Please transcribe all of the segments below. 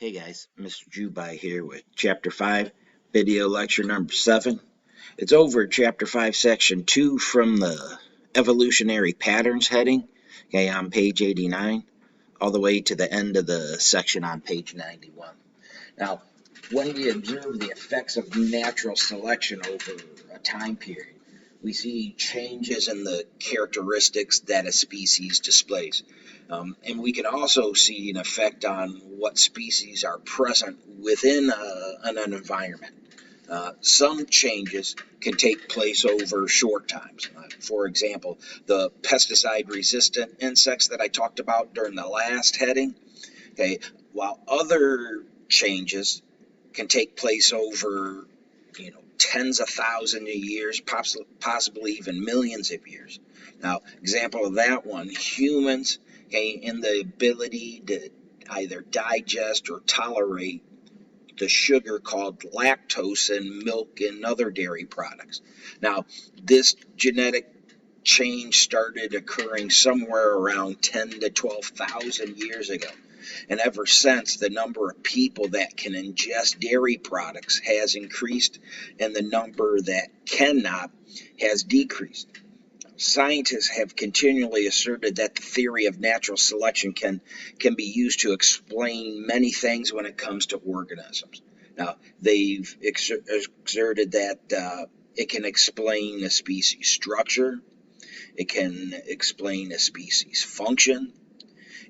Hey guys, Mr. Jubai here with Chapter 5, video lecture number 7. It's over Chapter 5, Section 2 from the Evolutionary Patterns heading, okay, on page 89, all the way to the end of the section on page 91. Now, when we observe the effects of natural selection over a time period, we see changes in the characteristics that a species displays. And we can also see an effect on what species are present within an environment. Some changes can take place over short times. For example, the pesticide-resistant insects that I talked about during the last heading, okay, while other changes can take place over, tens of thousands of years, possibly even millions of years. Now, example of that one, humans, okay, in the ability to either digest or tolerate the sugar called lactose in milk and other dairy products. Now, this genetic change started occurring somewhere around 10 to 12,000 years ago. And ever since, the number of people that can ingest dairy products has increased, and the number that cannot has decreased. Scientists have continually asserted that the theory of natural selection can be used to explain many things when it comes to organisms. Now, they've exerted that it can explain a species structure, it can explain a species function,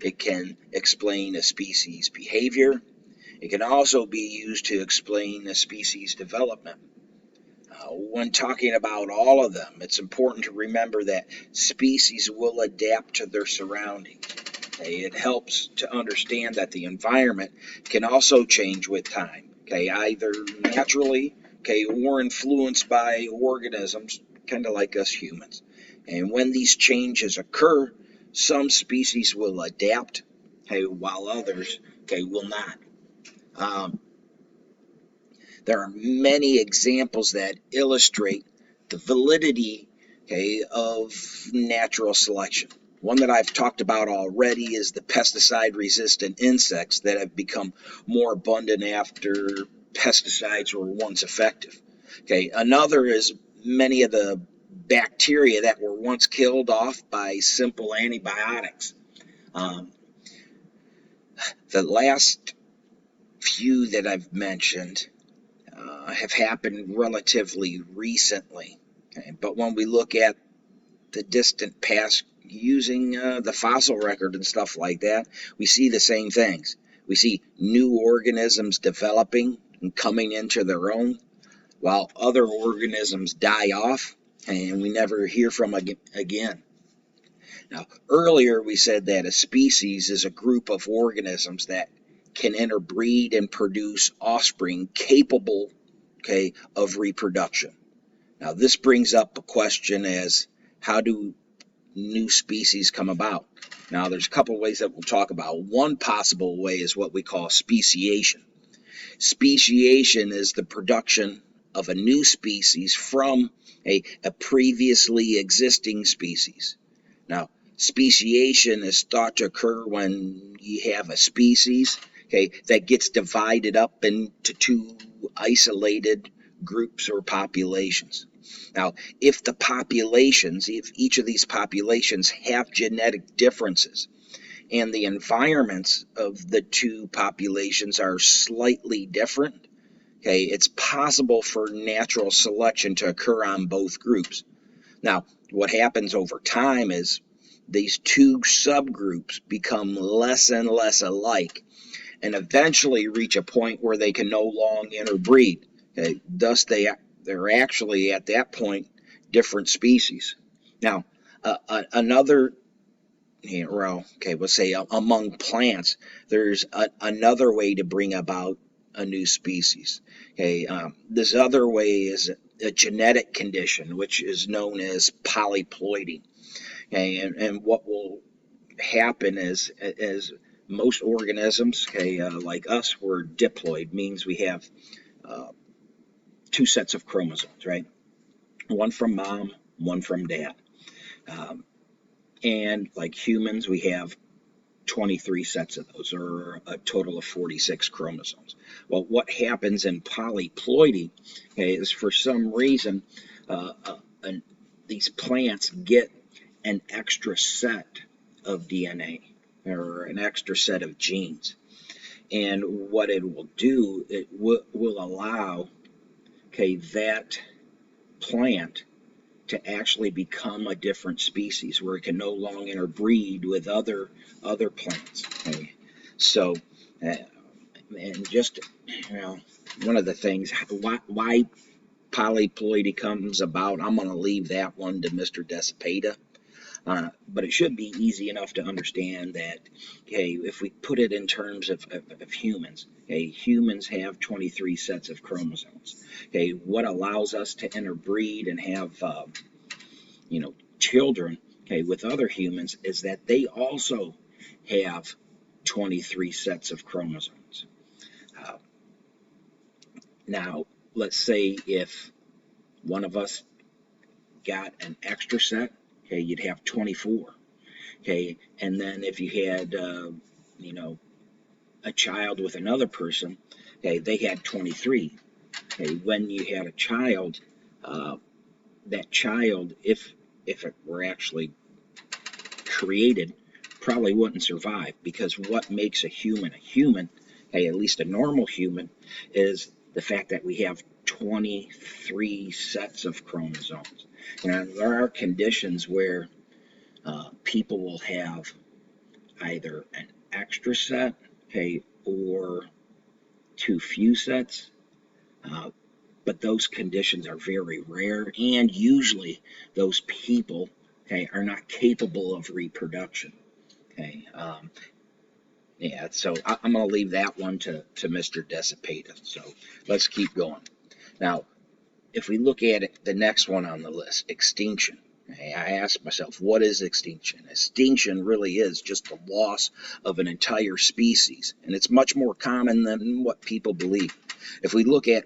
it can explain a species behavior. It can also be used to explain a species development. When talking about all of them, it's important to remember that species will adapt to their surroundings. Okay? It helps to understand that the environment can also change with time, okay? Either naturally, okay, or influenced by organisms, kind of like us humans. And when these changes occur, some species will adapt, okay, while others, okay, will not. There are many examples that illustrate the validity, okay, of natural selection. One that I've talked about already is the pesticide-resistant insects that have become more abundant after pesticides were once effective. Okay, another is many of the bacteria that were once killed off by simple antibiotics. The last few that I've mentioned have happened relatively recently. Okay? But when we look at the distant past using the fossil record and stuff like that, we see the same things. We see new organisms developing and coming into their own, while other organisms die off and we never hear from again. Now, earlier we said that a species is a group of organisms that can interbreed and produce offspring capable, okay, of reproduction. Now, this brings up a question as how do new species come about? Now, there's a couple of ways that we'll talk about. One possible way is what we call speciation. Speciation is the production of a new species from a previously existing species. Now, speciation is thought to occur when you have a species, okay, that gets divided up into two isolated groups or populations. Now, if each of these populations have genetic differences, and the environments of the two populations are slightly different, okay, it's possible for natural selection to occur on both groups. Now, what happens over time is these two subgroups become less and less alike and eventually reach a point where they can no longer interbreed. Okay? Thus, they're actually at that point different species. Now, another, we'll say among plants, there's another way to bring about a new species. Okay, this other way is a genetic condition, which is known as polyploidy. Okay, and what will happen is, as most organisms, okay, like us, we're diploid, means we have two sets of chromosomes, right? One from mom, one from dad. And like humans, we have 23 sets of those, or a total of 46 chromosomes. Well, what happens in polyploidy, okay, is for some reason these plants get an extra set of DNA or an extra set of genes. And what it will do, it will allow, okay, that plant to actually become a different species where it can no longer interbreed with other plants. Okay? So, and just, one of the things, why polyploidy comes about, I'm going to leave that one to Mr. Desipata. But it should be easy enough to understand that, okay, if we put it in terms of humans, okay, humans have 23 sets of chromosomes. Okay, what allows us to interbreed and have, children, okay, with other humans is that they also have 23 sets of chromosomes. Now, let's say if one of us got an extra set, okay, you'd have 24. Okay, and then if you had, a child with another person, okay, they had 23. Okay, when you had a child, that child, if it were actually created, probably wouldn't survive, because what makes a human, hey, at least a normal human, is the fact that we have 23 sets of chromosomes. Now, there are conditions where people will have either an extra set, okay, or too few sets, but those conditions are very rare, and usually those people, okay, are not capable of reproduction. Okay, yeah, so I'm going to leave that one to Mr. Desipata. So let's keep going. Now, if we look at it, the next one on the list, extinction. Okay, I asked myself, what is extinction? Extinction really is just the loss of an entire species, and it's much more common than what people believe. If we look at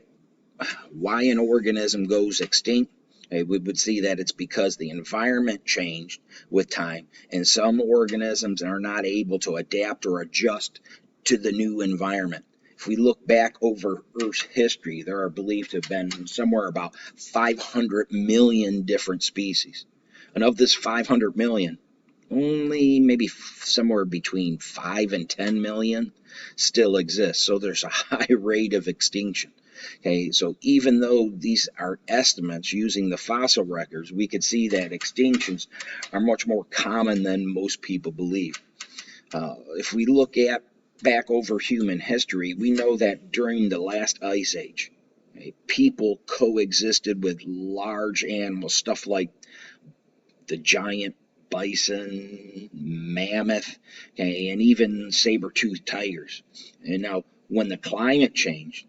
why an organism goes extinct, we would see that it's because the environment changed with time, and some organisms are not able to adapt or adjust to the new environment. If we look back over Earth's history, there are believed to have been somewhere about 500 million different species. And of this 500 million, only maybe somewhere between 5 and 10 million still exist. So there's a high rate of extinction. Okay, so even though these are estimates using the fossil records, we could see that extinctions are much more common than most people believe. If we look at back over human history, we know that during the last ice age, okay, people coexisted with large animals, stuff like the giant bison, mammoth, okay, and even saber-toothed tigers. And now, when the climate changed,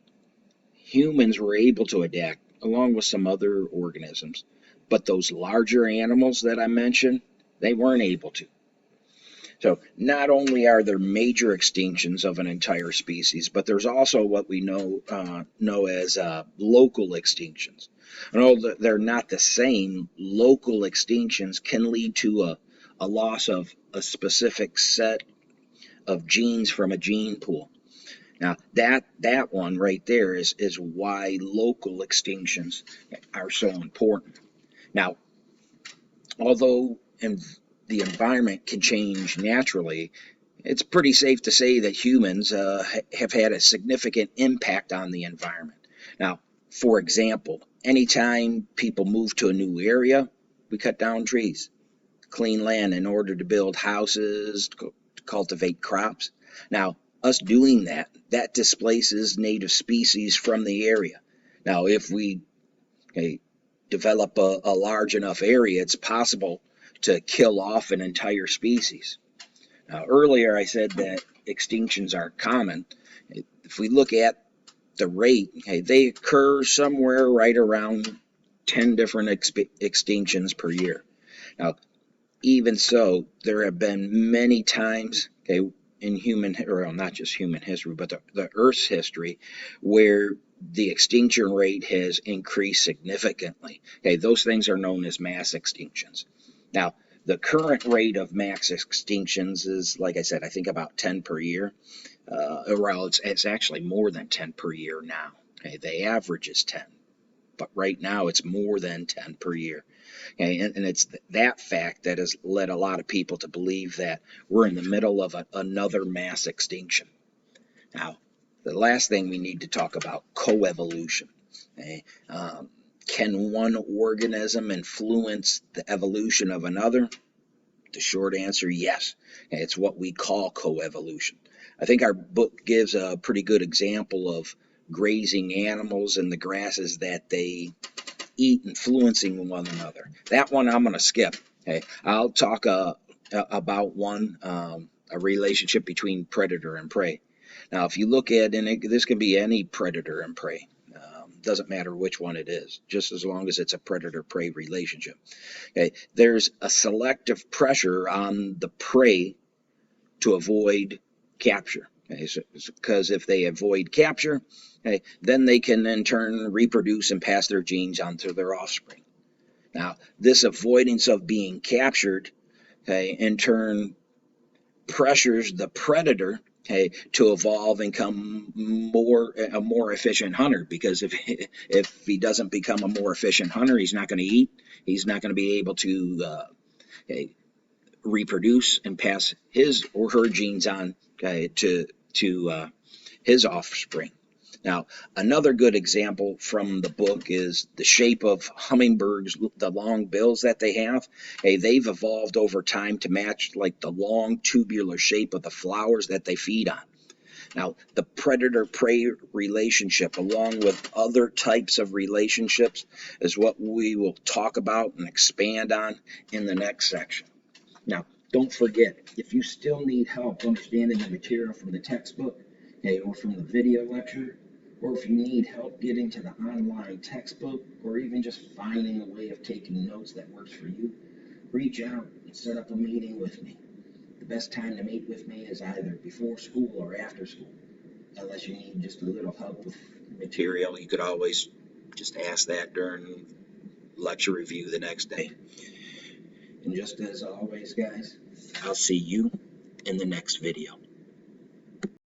humans were able to adapt along with some other organisms, but those larger animals that I mentioned, they weren't able to. So not only are there major extinctions of an entire species, but there's also what we know as local extinctions. And although they're not the same, local extinctions can lead to a loss of a specific set of genes from a gene pool. Now, that one right there is why local extinctions are so important. Now, although the environment can change naturally, it's pretty safe to say that humans have had a significant impact on the environment. Now, for example, anytime people move to a new area, we cut down trees, clean land in order to build houses, to cultivate crops. Now, us doing that displaces native species from the area. Now, if we develop a large enough area, it's possible to kill off an entire species. Now, earlier I said that extinctions are common. If we look at the rate, they occur somewhere right around 10 different extinctions per year. Now, even so, there have been many times, in not just human history, but the Earth's history, where the extinction rate has increased significantly. Those things are known as mass extinctions. Now, The current rate of max extinctions is, like I said, I think about 10 per year. Well, it's actually more than 10 per year now. Okay, the average is 10, but right now it's more than 10 per year. Okay, and it's that fact that has led a lot of people to believe that we're in the middle of another mass extinction. Now, the last thing we need to talk about, coevolution. Okay? Can one organism influence the evolution of another? The short answer, yes. It's what we call coevolution. I think our book gives a pretty good example of grazing animals and the grasses that they eat influencing one another. That one I'm going to skip. Okay, I'll talk about one, a relationship between predator and prey. Now, if you look at, and this can be any predator and prey, doesn't matter which one it is, just as long as it's a predator-prey relationship. Okay, there's a selective pressure on the prey to avoid capture. Okay, because if they avoid capture, okay, then they can in turn reproduce and pass their genes on to their offspring. Now, this avoidance of being captured, okay, in turn pressures the predator, okay, to evolve and become a more efficient hunter. Because if he doesn't become a more efficient hunter, he's not going to eat. He's not going to be able to reproduce and pass his or her genes on, okay, to his offspring. Now, another good example from the book is the shape of hummingbirds, the long bills that they have. Hey, they've evolved over time to match like the long tubular shape of the flowers that they feed on. Now, the predator-prey relationship, along with other types of relationships, is what we will talk about and expand on in the next section. Now, don't forget, if you still need help understanding the material from the textbook, okay, or from the video lecture, or if you need help getting to the online textbook, or even just finding a way of taking notes that works for you, reach out and set up a meeting with me. The best time to meet with me is either before school or after school. Unless you need just a little help with material, you could always just ask that during lecture review the next day. And just as always, guys, I'll see you in the next video.